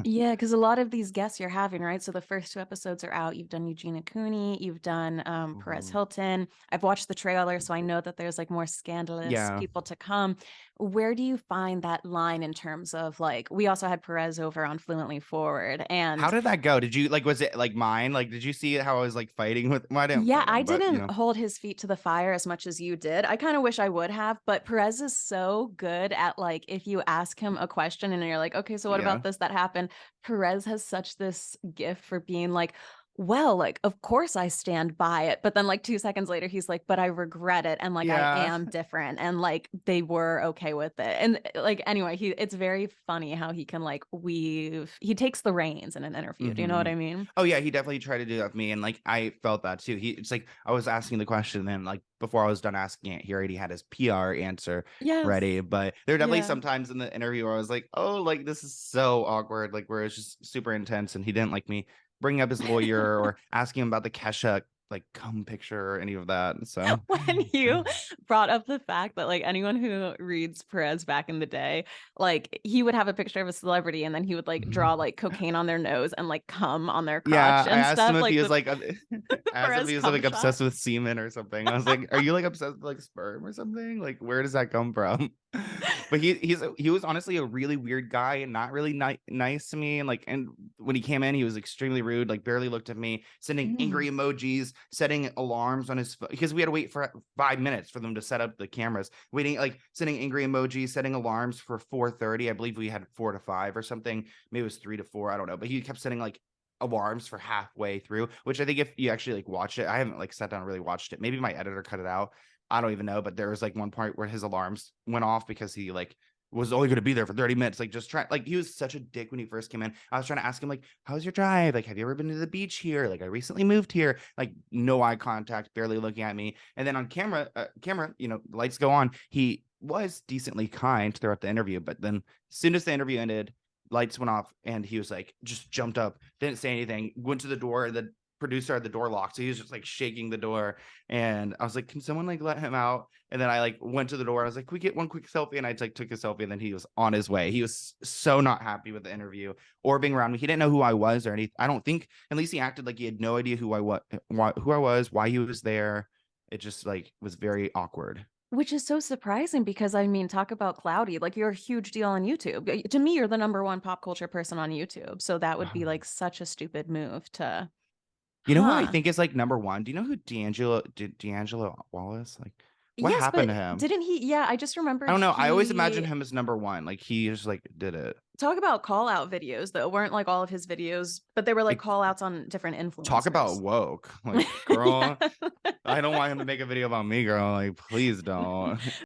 Yeah, because a lot of these guests you're having, right? So the first two episodes are out. You've done Eugenia Cooney, you've done Perez Mhm. Hilton. I've watched the trailer, so I know that there's like more scandalous Yeah. people to come. Where do you find that line in terms of like, we also had Perez over on Fluently Forward, How and did that go? Did you like, was it like mine? Like, did you see how I was like fighting with, well, I didn't yeah, fight I him, but didn't hold his feet to the fire as much as you did. I kind of wish I would have, but Perez is so good at like if you ask him a question and you're like, okay, so what yeah. about this that happened? Perez has such this gift for being like, well, like, of course I stand by it. But then like 2 seconds later, he's like, but I regret it. And like I Yeah. am different. And like they were okay with it. And like anyway, it's very funny how he can like he takes the reins in an interview. Do you know what hmm I mean? Oh yeah, he definitely tried to do that with me, and like I felt that too. It's like I was asking the question, and then like before I was done asking it, he already had his PR answer Yes. ready. But there were definitely Yeah. sometimes in the interview where I was like, oh, like this is so awkward, like where it's just super intense, and he didn't like me bringing up his lawyer or asking him about the Kesha like cum picture or any of that. So When you brought up the fact that like anyone who reads Perez back in the day, like he would have a picture of a celebrity and then he would like draw like cocaine on their nose and like cum on their yeah, crotch I and ask him stuff, if he like was the like, I asked if Perez he was cum like shot. obsessed with semen or something. I was like, "Are you like obsessed with like sperm or something? Like, where does that come from?" But he was honestly a really weird guy and not really nice to me. And when he came in, he was extremely rude. Like, barely looked at me, sending Mm. angry emojis, setting alarms on his phone because we had to wait for 5 minutes for them to set up the cameras. Waiting, like sending angry emojis, setting alarms for 4:30. I believe we had 4 to 5 or something. Maybe it was 3 to 4. I don't know, but he kept setting like alarms for halfway through, which I think if you actually like watch it, I haven't like sat down and really watched it. Maybe my editor cut it out. I don't even know, but there was like one part where his alarms went off because he like was only going to be there for 30 minutes. Like just try like he was such a dick when he first came in. I was trying to ask him like, how's your drive? Like, have you ever been to the beach here? Like I recently moved here. Like no eye contact, barely looking at me. And then on camera, lights go on. He was decently kind throughout the interview, but then as soon as the interview ended, lights went off and he was like just jumped up, didn't say anything, went to the door. The producer had the door locked, so he was just like shaking the door. And I was like, can someone like let him out? And then I like went to the door. I was like, can we get one quick selfie? And I like took a selfie, and then he was on his way. He was so not happy with the interview or being around me. He didn't know who I was or anything. I don't think, at least he acted like he had no idea who I was, why he was there. It just like was very awkward. Which is so surprising because I mean, talk about cloudy. Like you're a huge deal on YouTube. To me, you're the number one pop culture person on YouTube. So that would be like such a stupid move to, You know who I huh? think is like number one? Do you know who D'Angelo Wallace? Like, what Yes, happened but to him? didn't he? Yeah, I just I remembered don't know. I always imagine he him as number one. Like he just like did it. talk about call out videos though. Weren't like all of his videos, but they were like Like call outs on different talk about influencers. woke. Like, Yeah. girl, I don't want him to make a video about me, girl. Like, please don't.